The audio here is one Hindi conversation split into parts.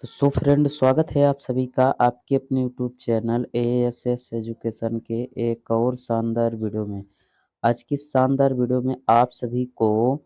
तो सो फ्रेंड स्वागत है आप सभी का आपके अपने यूट्यूब चैनल एएसएस एजुकेशन के एक और शानदार वीडियो में। आज की शानदार वीडियो में आप सभी को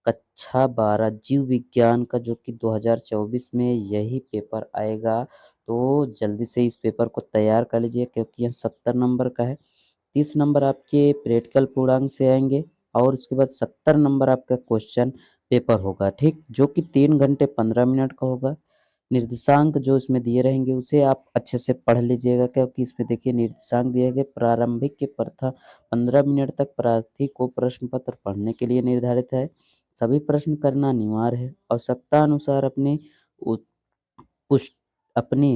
कक्षा 12 जीव विज्ञान का जो कि 2024 में यही पेपर आएगा, तो जल्दी से इस पेपर को तैयार कर लीजिए क्योंकि यह 70 नंबर का है। 30 नंबर आपके प्रैक्टिकल पूर्णांक से आएंगे और उसके बाद 70 नंबर आपका क्वेश्चन पेपर होगा, ठीक, जो कि 3 घंटे 15 मिनट का होगा। निर्देशांक जो इसमें दिए रहेंगे उसे आप अच्छे से पढ़ लीजिएगा क्योंकि इसमें देखिए निर्देशांक दिए गए प्रारंभिक के प्रथम 15 मिनट तक प्रार्थी को प्रश्न पत्र पढ़ने के लिए निर्धारित है। सभी प्रश्न करना अनिवार्य है। आवश्यकता अनुसार उत- पुष्ट अपनी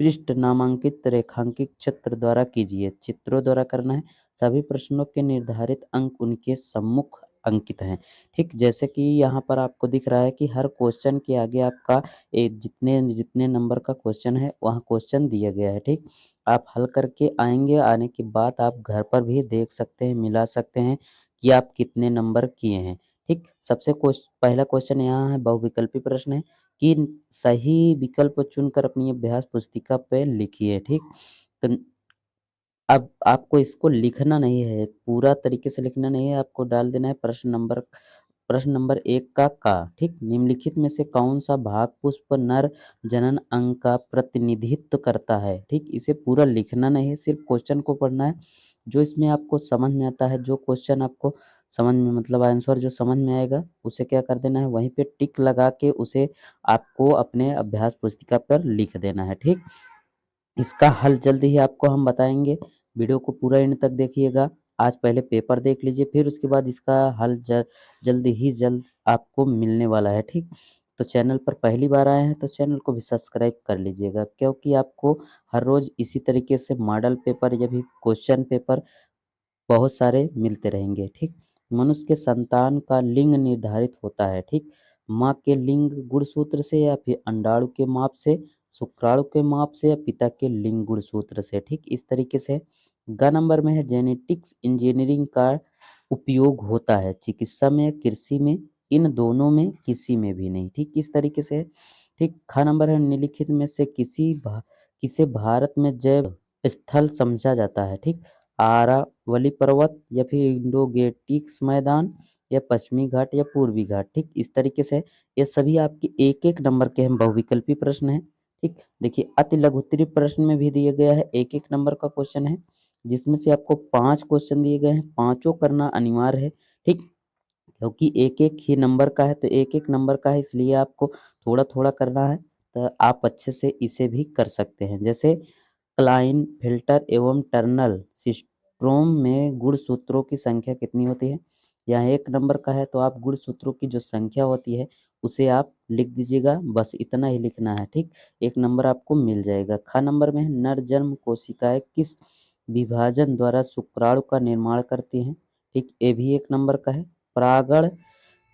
पृष्ठ नामांकित रेखांकित चित्र द्वारा कीजिए। चित्रों द्वारा करना है। सभी प्रश्नों के निर्धारित अंक उनके सम्मुख अंकित हैं। ठीक, जैसे कि यहाँ पर आपको दिख रहा है कि हर क्वेश्चन के आगे आपका जितने जितने नंबर का क्वेश्चन है वहाँ क्वेश्चन दिया गया है। ठीक, आप हल करके आएंगे, आने के बाद आप घर पर भी देख सकते हैं, मिला सकते हैं कि आप कितने नंबर किए हैं। ठीक, सबसे पहला क्वेश्चन यहाँ है, बहुविकल्पी प्रश्न है कि सही विकल्प चुनकर अपनी अभ्यास पुस्तिका पे लिखिए। ठीक, तो अब आपको इसको लिखना नहीं है, पूरा तरीके से लिखना नहीं है, आपको डाल देना है प्रश्न नंबर 1 का। ठीक, निम्नलिखित में से कौन सा भाग पुष्प नर जनन अंग का प्रतिनिधित्व करता है। ठीक, इसे पूरा लिखना नहीं है, सिर्फ क्वेश्चन को पढ़ना है। जो इसमें आपको समझ में आता है, जो क्वेश्चन आपको समझ में मतलब आंसर जो समझ में आएगा उसे क्या कर देना है, वहीं पे टिक लगा के उसे आपको अपने अभ्यास पुस्तिका पर लिख देना है। ठीक, इसका हल जल्द ही आपको हम बताएँगे, वीडियो को पूरा एंड तक देखिएगा। आज पहले पेपर देख लीजिए, फिर उसके बाद इसका हल जल्द आपको मिलने वाला है, ठीक? तो चैनल पर पहली बार आए हैं तो चैनल को भी सब्सक्राइब कर लीजिएगा क्योंकि आपको हर रोज़ इसी तरीके से मॉडल पेपर या भी क्वेश्चन पेपर बहुत सारे मिलते रहेंगे, ठीक? मनुष्य के संतान का लिंग निर्धारित होता है, ठीक? माँ के लिंग गुणसूत्र से या फिर अंडाणु के माप से, शुक्राणु के माप से या पिता के लिंग गुणसूत्र से, ठीक? इस तरीके से ग नंबर में है जेनेटिक्स इंजीनियरिंग का उपयोग होता है चिकित्सा में या कृषि में, इन दोनों में किसी में भी नहीं, ठीक? इस तरीके से, ठीक? ख नंबर है निम्नलिखित में से किसे भारत में जैव स्थल समझा जाता है, ठीक? अरावली पर्वत या फिर इंडो-गेटिक्स मैदान या पश्चिमी घाट या पूर्वी घाट, ठीक? इस तरीके से ये सभी आपके 1-1 नंबर के हम बहुविकल्पी प्रश्न हैं, ठीक? देखिए अति लघु उत्तरीय प्रश्न में भी दिया गया है, 1-1 नंबर का क्वेश्चन है, जिसमें से आपको 5 क्वेश्चन दिए गए हैं, पाँचों करना अनिवार्य है, ठीक? क्योंकि 1-1 ही नंबर का है, तो 1-1 नंबर का है इसलिए आपको थोड़ा-थोड़ा करना है, तो आप अच्छे से इसे भी कर सकते हैं। जैसे क्लाइन फ़िल्टर एवं टर्नल सिस्ट्रोम में गुणसूत्रों की संख्या कितनी होती है? यहाँ 1 नंबर का है तो आप गुणसूत्रों की जो संख्या होती है उसे आप लिख दीजिएगा, बस इतना ही लिखना है, ठीक? 1 नंबर आपको मिल जाएगा। ख नंबर में है नर जन्म कोशिकाएँ किस विभाजन द्वारा शुक्राणु का निर्माण करती हैं? ठीक, ये भी 1 नंबर का है।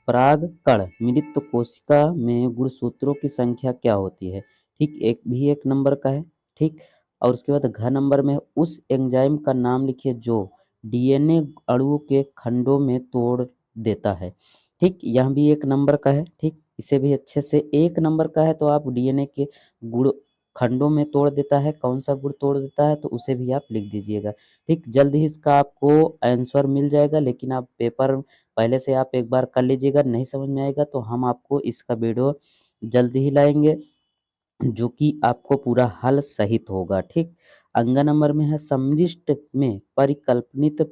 परागकण मिलित कोशिका में गुणसूत्रों की संख्या क्या होती है? ठीक, एक भी 1 नंबर का है, ठीक? और उसके बाद घ नंबर में उस एंजाइम का नाम लिखिए जो डीएनए अणुओं के खंडों में तोड़ देता है, ठीक? यह भी 1 नंबर का है, ठीक? इसे भी अच्छे से 1 नंबर का है तो आप डीएनए के गुण खंडों में तोड़ देता है, कौन-सा गुण तोड़ देता है तो उसे भी आप लिख दीजिएगा, ठीक? जल्द ही इसका आपको आंसर मिल जाएगा लेकिन आप पेपर पहले से आप एक बार कर लीजिएगा, नहीं समझ में आएगा तो हम आपको इसका वीडियो जल्द ही लाएँगे, जो कि आपको पूरा हल सहित होगा, ठीक? अंग नंबर में है समष्टि में परिकल्पनित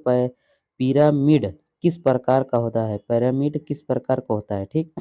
पिरामिड किस प्रकार का होता है? पिरामिड किस प्रकार का होता है, ठीक?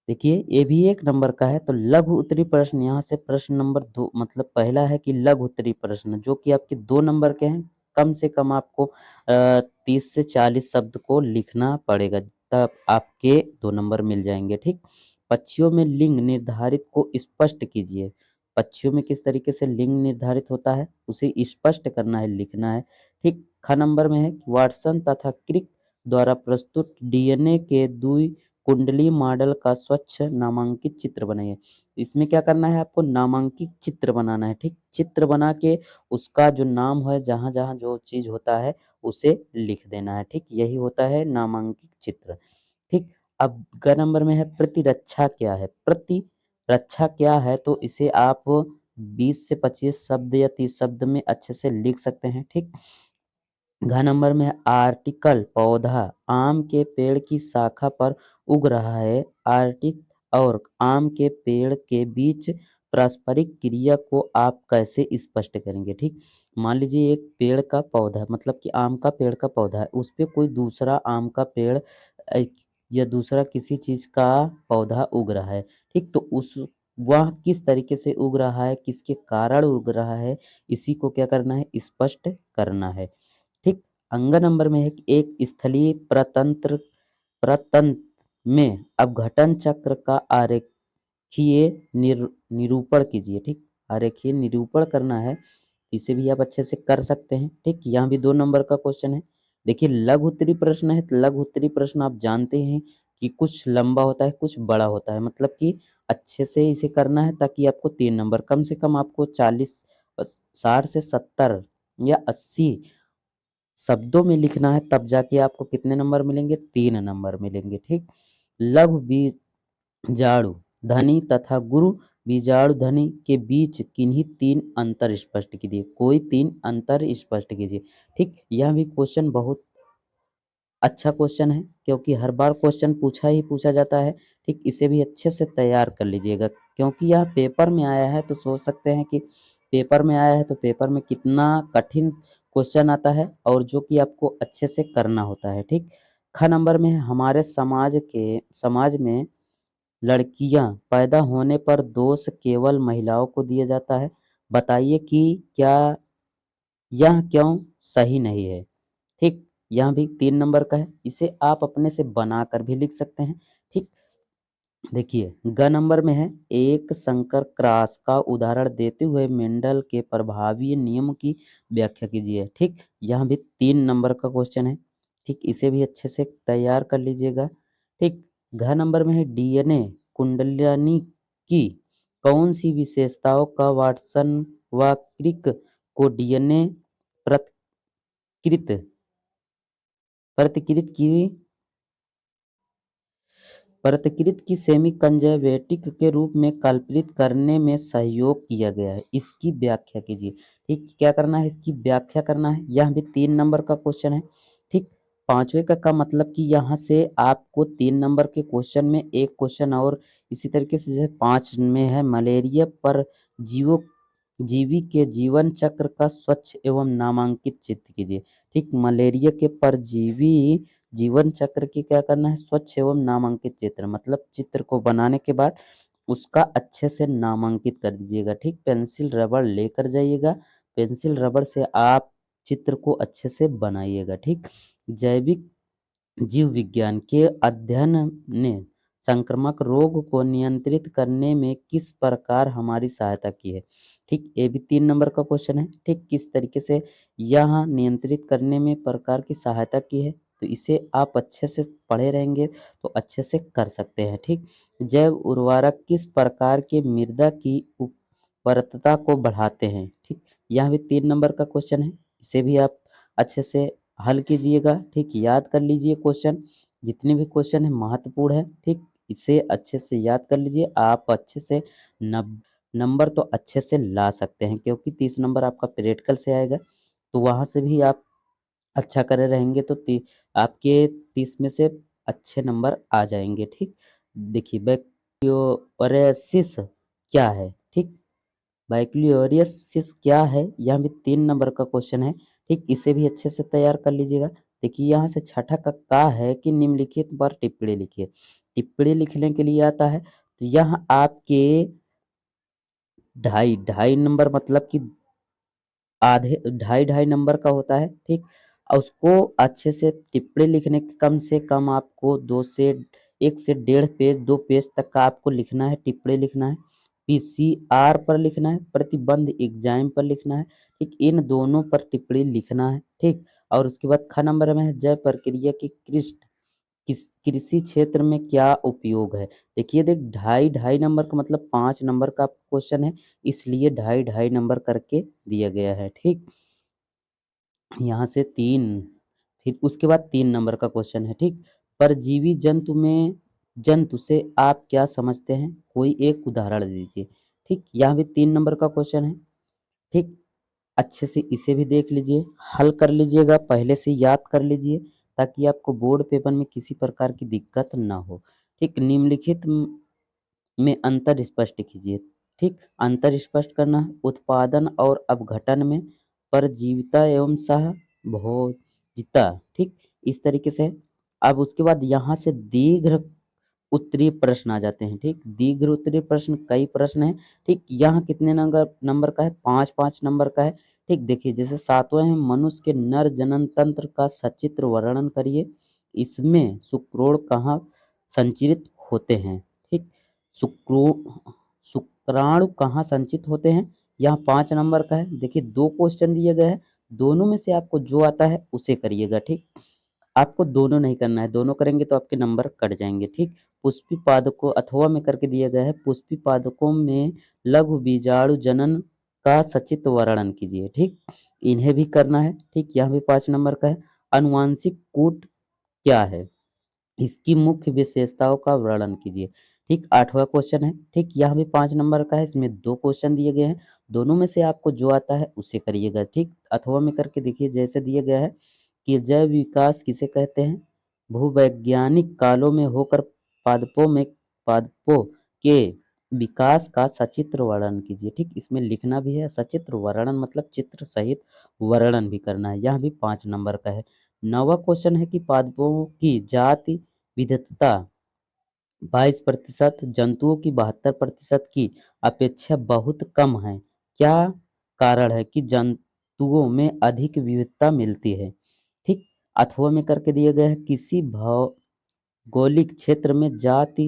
देखिए ये भी 1 नंबर का है तो लघु उत्तरीय प्रश्न यहाँ से प्रश्न नंबर 2 मतलब पहला है कि लघु उत्तरीय प्रश्न जो कि आपके 2 नंबर के हैं। कम से कम आपको 30 से 40 शब्द को लिखना पड़ेगा तब आपके 2 नंबर मिल जाएँगे, ठीक? पक्षियों में लिंग निर्धारित को स्पष्ट कीजिए। पक्षियों में किस तरीके से लिंग निर्धारित होता है उसे स्पष्ट करना है, लिखना है, ठीक? ख नंबर में है कि वाटसन तथा क्रिक द्वारा प्रस्तुत डीएनए के द्वि कुंडली मॉडल का स्वच्छ नामांकित चित्र बनाइए। इसमें क्या करना है आपको नामांकित चित्र बनाना है, ठीक? चित्र बना के उसका जो नाम है जहाँ-जहाँ जो चीज़ होता है उसे लिख देना है, ठीक? यही होता है नामांकित चित्र, ठीक? अब ग नंबर में है प्रतिरक्षा क्या है? रक्षा क्या है, तो इसे आप 20 से 25 शब्द या 30 शब्द में अच्छे से लिख सकते हैं, ठीक। घ नंबर में है आर्टिकल, पौधा, आम के पेड़ की शाखा पर उग रहा है। आर्टिक और आम के पेड़ के बीच पारस्परिक क्रिया को आप कैसे स्पष्ट करेंगे, ठीक। मान लीजिए एक पेड़ का पौधा, मतलब कि आम का पेड़ का पौधा है, उस पे कोई दूसरा आम का पेड़ या दूसरा किसी चीज का पौधा उग रहा है, ठीक। तो उस वह किस तरीके से उग रहा है, किसके कारण उग रहा है, इसी को क्या करना है, स्पष्ट करना है, ठीक। अंग नंबर में है कि एक स्थलीय प्रतंत्र में अपघटन चक्र का आरेखीय निरूपण कीजिए, ठीक। आरेखीय निरूपण करना है, इसे भी आप अच्छे से कर सकते हैं, ठीक। यहाँ भी 2 नंबर का क्वेश्चन है। देखिए लघु उत्तरीय प्रश्न है, तो लघु उत्तरीय प्रश्न आप जानते हैं कि कुछ लंबा होता है, कुछ बड़ा होता है, मतलब कि अच्छे से इसे करना है ताकि आपको 3 नंबर, कम से कम आपको 40 60 से 70 या 80 शब्दों में लिखना है, तब जाके आपको कितने नंबर मिलेंगे, 3 नंबर मिलेंगे, ठीक। लघु बीजाणु ध्वनि तथा गुरु बीजाणु ध्वनि के बीच किन्हीं 3 अंतर स्पष्ट कीजिए, कोई 3 अंतर स्पष्ट कीजिए, ठीक। यह भी क्वेश्चन बहुत अच्छा क्वेश्चन है, क्योंकि हर बार क्वेश्चन पूछा ही पूछा जाता है, ठीक। इसे भी अच्छे से तैयार कर लीजिएगा, क्योंकि यह पेपर में आया है, तो सोच सकते हैं कि पेपर में आया है तो पेपर में कितना कठिन क्वेश्चन आता है, और जो कि आपको अच्छे से करना होता है, ठीक। ख नंबर में है, हमारे समाज में लड़कियां पैदा होने पर दोष केवल महिलाओं को दिया जाता है। बताइए कि क्या यह क्यों सही नहीं है, ठीक। यहाँ भी 3 नंबर का है, इसे आप अपने से बनाकर भी लिख सकते हैं, ठीक। देखिए ग नंबर में है, एक संकर क्रॉस का उदाहरण देते हुए मेंडल के प्रभावी नियम की व्याख्या कीजिए, ठीक। यहाँ भी 3 नंबर का क्वेश्चन है, ठीक। इसे भी अच्छे से तैयार कर लीजिएगा, ठीक। घ नंबर में है, डीएनए कुंडलिनी की कौन सी विशेषताओं का वाटसन व क्रिक को डीएनए प्रतिकृत प्रतिकृत की प्रतिकृत की सेमी कंजर्वेटिव के रूप में कल्पित करने में सहयोग किया गया है, इसकी व्याख्या कीजिए, ठीक। क्या करना है, इसकी व्याख्या करना है। यह भी 3 नंबर का क्वेश्चन है, ठीक। पांचवे का मतलब कि यहाँ से आपको 3 नंबर के क्वेश्चन में एक क्वेश्चन और इसी तरीके से जैसे 5 में है, मलेरिया पर जीवो जीवी के जीवन चक्र का स्वच्छ एवं नामांकित चित्र कीजिए, ठीक। मलेरिया के परजीवी जीवन चक्र की क्या करना है, स्वच्छ एवं नामांकित चित्र, मतलब चित्र को बनाने के बाद उसका अच्छे से नामांकित कर दीजिएगा, ठीक। पेंसिल रबड़ लेकर जाइएगा, पेंसिल रबड़ से आप चित्र को अच्छे से बनाइएगा, ठीक। जैविक जीव विज्ञान के अध्ययन ने संक्रामक रोग को नियंत्रित करने में किस प्रकार हमारी सहायता की है, ठीक। ये भी 3 नंबर का क्वेश्चन है, ठीक। किस तरीके से यह नियंत्रित करने में प्रकार की सहायता की है, तो इसे आप अच्छे से पढ़े रहेंगे तो अच्छे से कर सकते हैं, ठीक। जैव उर्वरक किस प्रकार के मृदा की उर्वरता को बढ़ाते हैं, ठीक। यह भी 3 नंबर का क्वेश्चन है, इसे भी आप अच्छे से हल कीजिएगा, ठीक। याद कर लीजिए क्वेश्चन, जितने भी क्वेश्चन है महत्वपूर्ण है, ठीक। इसे अच्छे से याद कर लीजिए, आप अच्छे से नंबर तो अच्छे से ला सकते हैं, क्योंकि 30 नंबर आपका प्रैक्टिकल से आएगा, तो वहां से भी आप अच्छा करे रहेंगे तो आपके 30 में से अच्छे नंबर आ जाएंगे, ठीक। देखिए बैक्टीरियोसिस क्या है, ठीक। बैक्टीरियोसिस क्या है, यह भी 3 नंबर का क्वेश्चन है, ठीक। इसे भी अच्छे से तैयार कर लीजिएगा। देखिए यहाँ से छठा का है कि निम्नलिखित पर टिप्पणी लिखिए, टिप्पणी लिखने के लिए आता है, तो यह आपके ढाई ढाई नंबर, मतलब कि आधे ढाई ढाई नंबर का होता है, ठीक। और उसको अच्छे से टिप्पणी लिखने के कम से कम आपको 1 से 1.5 पेज 2 पेज तक का आपको लिखना है, टिप्पणी लिखना है। पीसीआर पर लिखना है, प्रतिबंध एग्जाम पर लिखना है, ठीक। इन दोनों पर टिप्पणी लिखना है, ठीक। और उसके बाद ख नंबर में है, जय प्रक्रिया की कृषि क्षेत्र में क्या उपयोग है। देखिए देख ढाई ढाई नंबर का मतलब 5 नंबर का क्वेश्चन है, इसलिए ढाई ढाई नंबर करके दिया गया है, ठीक। यहाँ से 3, फिर उसके बाद 3 नंबर का क्वेश्चन है, ठीक। परजीवी जंतु में जंतु से आप क्या समझते हैं? कोई एक उदाहरण दीजिए। ठीक, यहाँ भी 3 नंबर का क्वेश्चन है। ठीक, अच्छे से इसे भी देख लीजिए, हल कर लीजिएगा, पहले से याद कर लीजिए ताकि आपको बोर्ड पेपर में किसी प्रकार की दिक्कत ना हो। ठीक, निम्नलिखित में अंतर स्पष्ट कीजिए। ठीक, अंतर स्पष्ट करना है उत्पादन और अपघटन में परजीविता एवं सहभोजिता। ठीक, इस तरीके से। अब उसके बाद यहाँ से दीर्घ उत्तरीय प्रश्न आ जाते हैं। ठीक, दीर्घ उत्तरीय प्रश्न कई प्रश्न हैं। ठीक, यहाँ कितने नंबर नंबर का है? 5-5 नंबर का है। ठीक, देखिए जैसे 7वां है, मनुष्य के नर जनन तंत्र का सचित्र वर्णन करिए। इसमें शुक्राणु कहाँ संचरित होते हैं? ठीक, शुक्रो शुक्राणु कहाँ संचित होते हैं? यहाँ 5 नंबर का है। देखिए 2 क्वेश्चन दिए गए हैं, दोनों में से आपको जो आता है उसे करिएगा। ठीक, आपको दोनों नहीं करना है, दोनों करेंगे तो आपके नंबर कट जाएँगे। ठीक, पुष्पी पादकों अथवा में करके दिया गया है, पुष्पी पादकों में लघु बीजाणु जनन का सचित्र वर्णन कीजिए। ठीक, इन्हें भी करना है। ठीक, यहाँ भी 5 नंबर का है। आनुवांशिक कूट क्या है? इसकी मुख्य विशेषताओं का वर्णन कीजिए। ठीक, 8वां क्वेश्चन है। ठीक, यहाँ भी 5 नंबर का है, इसमें 2 क्वेश्चन दिए गए हैं, दोनों में से आपको जो आता है उसे करिएगा। ठीक, अथवा में करके देखिए जैसे दिया गया है कि जैव विकास किसे कहते हैं? भूवैज्ञानिक कालों में होकर पादपों के विकास का सचित्र वर्णन कीजिए। ठीक, इसमें लिखना भी है, सचित्र वर्णन मतलब चित्र सहित वर्णन भी करना है। यह भी 5 नंबर का है। 9वां क्वेश्चन है कि पादपों की जाति विविधता 22% जंतुओं की 72% की अपेक्षा बहुत कम है। क्या कारण है कि जंतुओं में अधिक विविधता मिलती है? ठीक, अथवा में करके दिया गया है किसी भौगोलिक क्षेत्र में जाति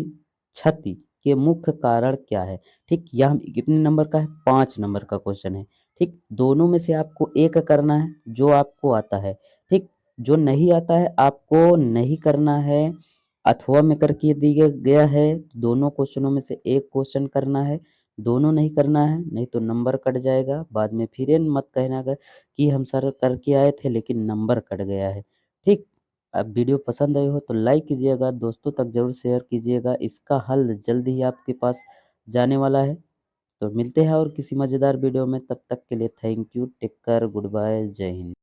क्षति के मुख्य कारण क्या है? ठीक, यह कितने नंबर का है? 5 नंबर का क्वेश्चन है। ठीक, दोनों में से आपको एक करना है जो आपको आता है। ठीक, जो नहीं आता है आपको नहीं करना है। अथवा में करके दिया गया है, दोनों क्वेश्चनों में से एक क्वेश्चन करना है, दोनों नहीं करना है, नहीं तो नंबर कट जाएगा। बाद में फिर ये मत कहना कि हम सर करके आए थे लेकिन नंबर कट गया है। ठीक, अब वीडियो पसंद आई हो तो लाइक कीजिएगा, दोस्तों तक ज़रूर शेयर कीजिएगा। इसका हल जल्द ही आपके पास जाने वाला है। तो मिलते हैं और किसी मज़ेदार वीडियो में, तब तक के लिए thank you, take care, good bye, Jai Hind.